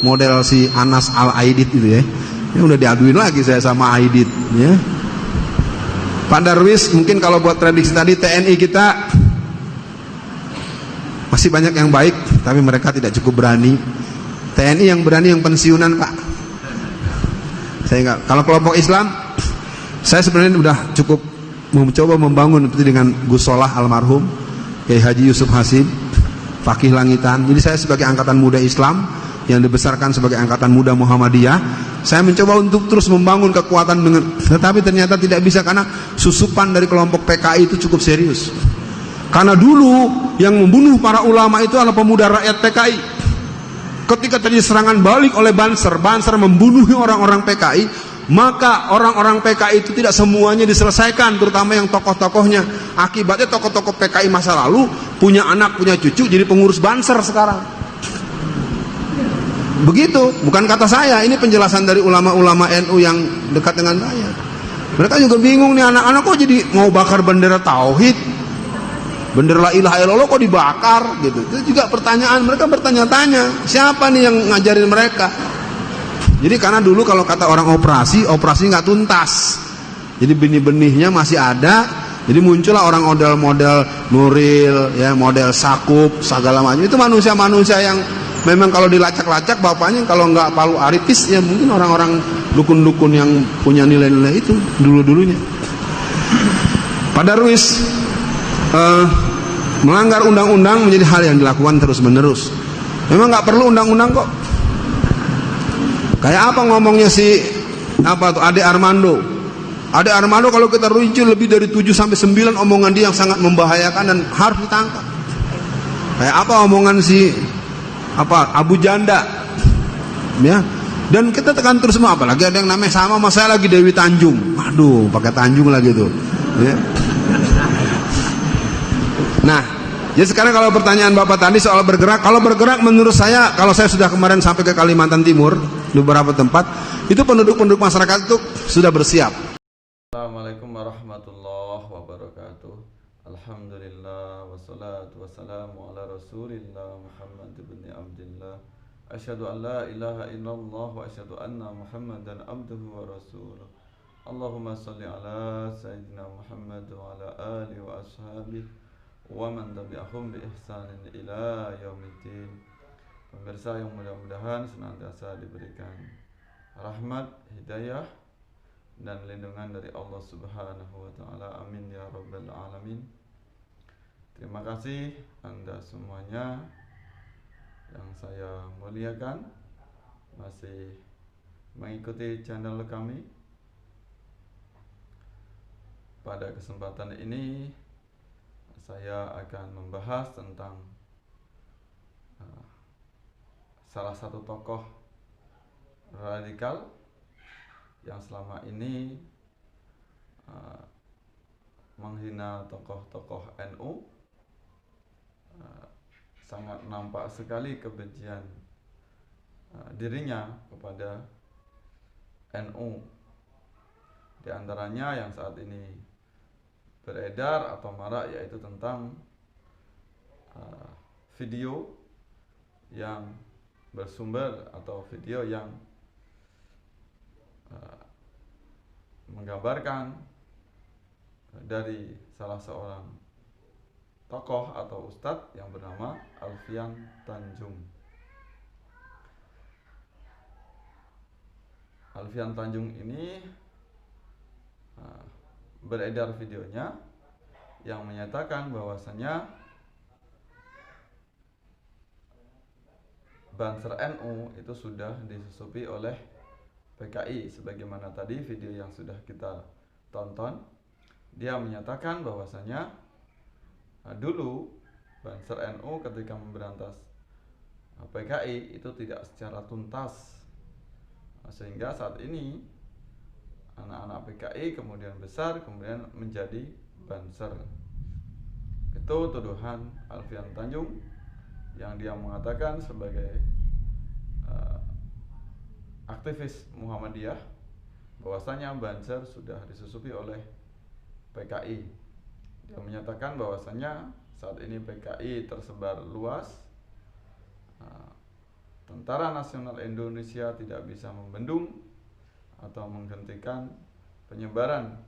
model si Anas Al-Aidid itu ya. Ini udah diaduin lagi saya sama Aidid ya. Pak Darwis, mungkin kalau buat prediksi tadi TNI kita masih banyak yang baik, tapi mereka tidak cukup berani. TNI yang berani yang pensiunan, Pak. Saya enggak. Kalau kelompok Islam, saya sebenarnya udah cukup mencoba membangun seperti dengan Gus Solah almarhum, Kiai Haji Yusuf Hasib, Fakih Langitan. Jadi saya sebagai angkatan muda Islam yang dibesarkan sebagai angkatan muda Muhammadiyah, saya mencoba untuk terus membangun kekuatan dengan, tetapi ternyata tidak bisa karena susupan dari kelompok PKI itu cukup serius. Karena dulu yang membunuh para ulama itu adalah pemuda rakyat PKI. Ketika terjadi serangan balik oleh Banser membunuh orang-orang PKI, maka orang-orang PKI itu tidak semuanya diselesaikan, terutama yang tokoh-tokohnya. Akibatnya tokoh-tokoh PKI masa lalu punya anak, punya cucu, jadi pengurus Banser sekarang. Begitu, bukan kata saya, ini penjelasan dari ulama-ulama NU yang dekat dengan saya. Mereka juga bingung nih, anak-anak kok jadi mau bakar bendera tauhid, bendera la ilaha illallah kok dibakar gitu. Itu juga pertanyaan, mereka bertanya-tanya, siapa nih yang ngajarin mereka? Jadi karena dulu kalau kata orang operasi nggak tuntas, jadi benih-benihnya masih ada, jadi muncullah orang model Nuril, ya model Sakup, segala macam. Itu manusia-manusia yang memang kalau dilacak-lacak bapaknya kalau nggak Palu Aritis, ya mungkin orang-orang dukun-dukun yang punya nilai-nilai itu dulu-dulunya. Pak Darwis, melanggar undang-undang menjadi hal yang dilakukan terus-menerus. Memang nggak perlu undang-undang kok. Kayak apa ngomongnya si Ade Armando. Ade Armando kalau kita rinci lebih dari 7-9 omongan dia yang sangat membahayakan dan harus ditangkap. Kayak apa omongan si Abu Janda. Ya. Dan kita tekan terus semua, apalagi ada yang namanya sama saya lagi Dewi Tanjung. Aduh, pakai Tanjung lagi tuh. Ya. Nah, jadi sekarang kalau pertanyaan Bapak tadi soal bergerak, kalau bergerak menurut saya, kalau saya sudah kemarin sampai ke Kalimantan Timur, di beberapa tempat, itu penduduk masyarakat itu sudah bersiap. Assalamualaikum warahmatullahi wabarakatuh. Alhamdulillah, wassalatu wassalamu ala rasulillah Muhammad ibn Abdillah. Asyhadu an la ilaha illallah wa asyhadu anna Muhammadan abduhu wa rasuluh. Allahumma salli ala Sayyidina Muhammad wa ala alihi wa ashabihi wa man tabi'ahum bi ihsanin ila yaumiddin. Pemirsa yang mudah-mudahan senantiasa diberikan rahmat, hidayah dan lindungan dari Allah Subhanahu wa taala. Amin ya rabbal alamin. Terima kasih Anda semuanya yang saya muliakan masih mengikuti channel kami. Pada kesempatan ini saya akan membahas tentang salah satu tokoh radikal yang selama ini menghina tokoh-tokoh NU, sangat nampak sekali kebencian dirinya kepada NU. Di antaranya yang saat ini beredar atau marak yaitu tentang video yang bersumber atau video yang menggambarkan dari salah seorang tokoh atau ustadz yang bernama Alfian Tanjung. Alfian Tanjung ini beredar videonya yang menyatakan bahwasanya Banser NU itu sudah disusupi oleh PKI. Sebagaimana tadi video yang sudah kita tonton, dia menyatakan bahwasanya dulu Banser NU ketika memberantas PKI itu tidak secara tuntas, sehingga saat ini anak-anak PKI kemudian besar kemudian menjadi Banser. Itu tuduhan Alfian Tanjung yang dia mengatakan sebagai aktivis Muhammadiyah bahwasanya Banser sudah disusupi oleh PKI. Dia menyatakan bahwasanya saat ini PKI tersebar luas Tentara Nasional Indonesia tidak bisa membendung atau menghentikan penyebaran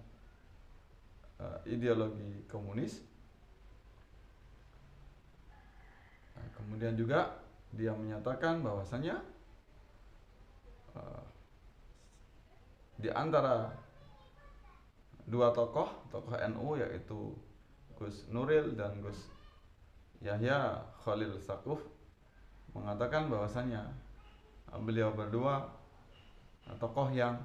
ideologi komunis. Kemudian juga dia menyatakan bahwasanya di antara dua tokoh NU, yaitu Gus Nuril dan Gus Yahya Khalil Stakuf, mengatakan bahwasanya beliau berdua tokoh yang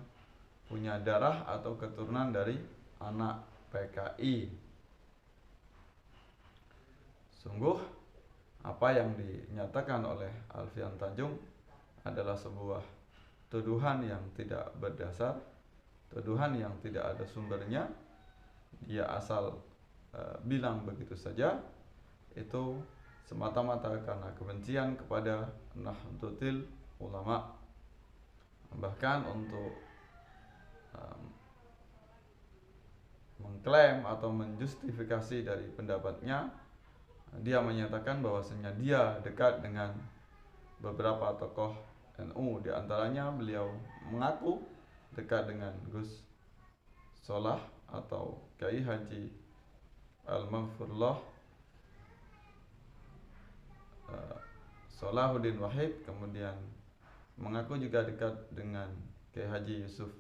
punya darah atau keturunan dari anak PKI. Sungguh apa yang dinyatakan oleh Alfian Tanjung adalah sebuah tuduhan yang tidak berdasar, tuduhan yang tidak ada sumbernya. Dia asal bilang begitu saja, itu semata-mata karena kebencian kepada Nahdlatul Ulama. Bahkan untuk mengklaim atau menjustifikasi dari pendapatnya, dia menyatakan bahwasanya dia dekat dengan beberapa tokoh NU. Di antaranya beliau mengaku dekat dengan Gus Solah atau Kiai Haji Al-Maghfurullah Salahuddin Wahid, kemudian mengaku juga dekat dengan Kiai Haji Yusuf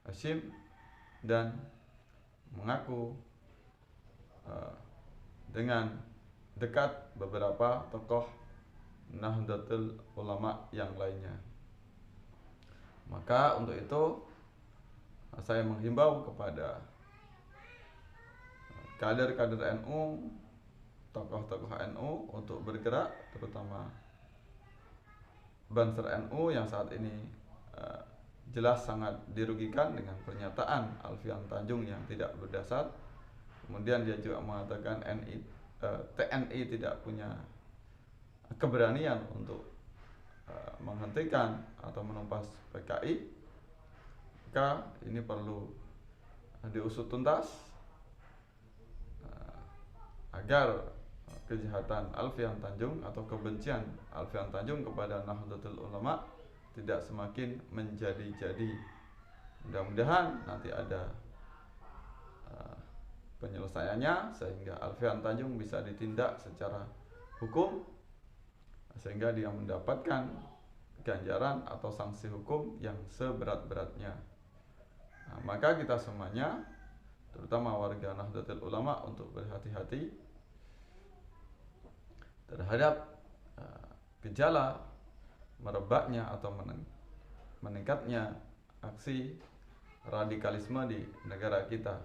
Hashim, dan mengaku dengan dekat beberapa tokoh Nahdlatul Ulama yang lainnya. Maka untuk itu saya menghimbau kepada kader-kader NU, tokoh-tokoh NU untuk bergerak, terutama Banser NU yang saat ini jelas sangat dirugikan dengan pernyataan Alfian Tanjung yang tidak berdasar. Kemudian dia juga mengatakan TNI tidak punya keberanian untuk menghentikan atau menumpas PKI. Maka ini perlu diusut tuntas agar kejahatan Alfian Tanjung atau kebencian Alfian Tanjung kepada Nahdlatul Ulama tidak semakin menjadi-jadi. Mudah-mudahan nanti ada penyelesaiannya sehingga Alfian Tanjung bisa ditindak secara hukum, sehingga dia mendapatkan ganjaran atau sanksi hukum yang seberat-beratnya. Maka kita semuanya, terutama warga Nahdlatul Ulama, untuk berhati-hati terhadap gejala merebaknya atau meningkatnya aksi radikalisme di negara kita.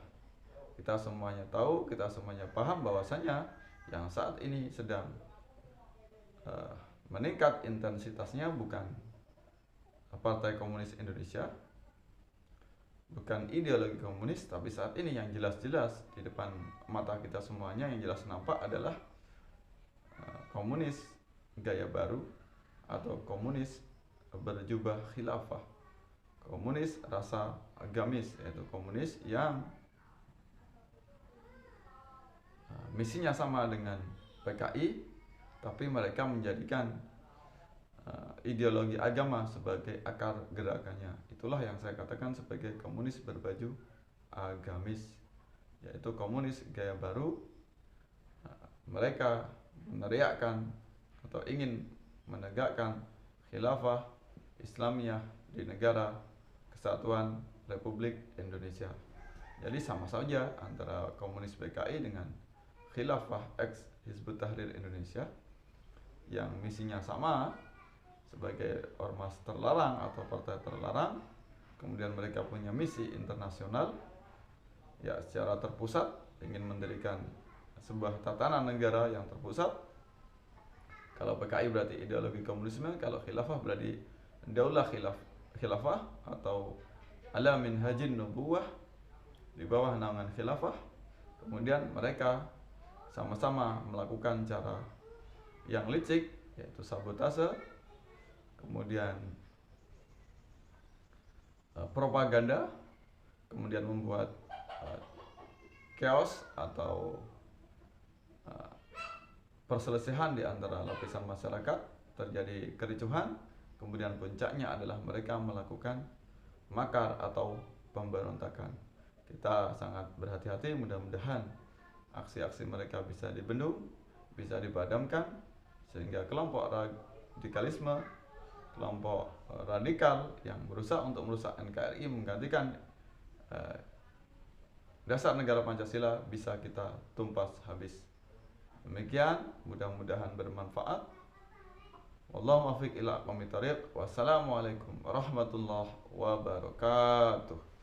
Kita semuanya tahu, kita semuanya paham bahwasanya yang saat ini sedang meningkat intensitasnya bukan Partai Komunis Indonesia, bukan ideologi komunis, tapi saat ini yang jelas-jelas di depan mata kita semuanya yang jelas nampak adalah komunis gaya baru atau komunis berjubah khilafah, komunis rasa agamis, yaitu komunis yang misinya sama dengan PKI, tapi mereka menjadikan ideologi agama sebagai akar gerakannya. Itulah yang saya katakan sebagai komunis berbaju agamis, yaitu komunis gaya baru. Mereka meneriakkan atau ingin menegakkan khilafah Islamiyah di negara Kesatuan Republik Indonesia. Jadi sama saja antara komunis PKI dengan khilafah ex Hizbut Tahrir Indonesia yang misinya sama sebagai ormas terlarang atau partai terlarang. Kemudian mereka punya misi internasional, ya secara terpusat ingin mendirikan sebuah tatanan negara yang terpusat. Kalau PKI berarti ideologi komunisme, kalau khilafah berarti daulah khilafah atau ala minhajin nubuwah, di bawah naungan khilafah. Kemudian mereka sama-sama melakukan cara yang licik, yaitu sabotase, kemudian propaganda, kemudian membuat chaos atau perselisihan di antara lapisan masyarakat, terjadi kericuhan, kemudian puncaknya adalah mereka melakukan makar atau pemberontakan. Kita sangat berhati-hati, mudah-mudahan aksi-aksi mereka bisa dibendung, bisa dipadamkan, sehingga kelompok radikalisme, kelompok radikal yang berusaha untuk merusak NKRI menggantikan dasar negara Pancasila bisa kita tumpas habis. Demikian, mudah-mudahan bermanfaat. Wallahu muwaffiq ila aqwamit thoriq. Wassalamualaikum warahmatullahi wabarakatuh.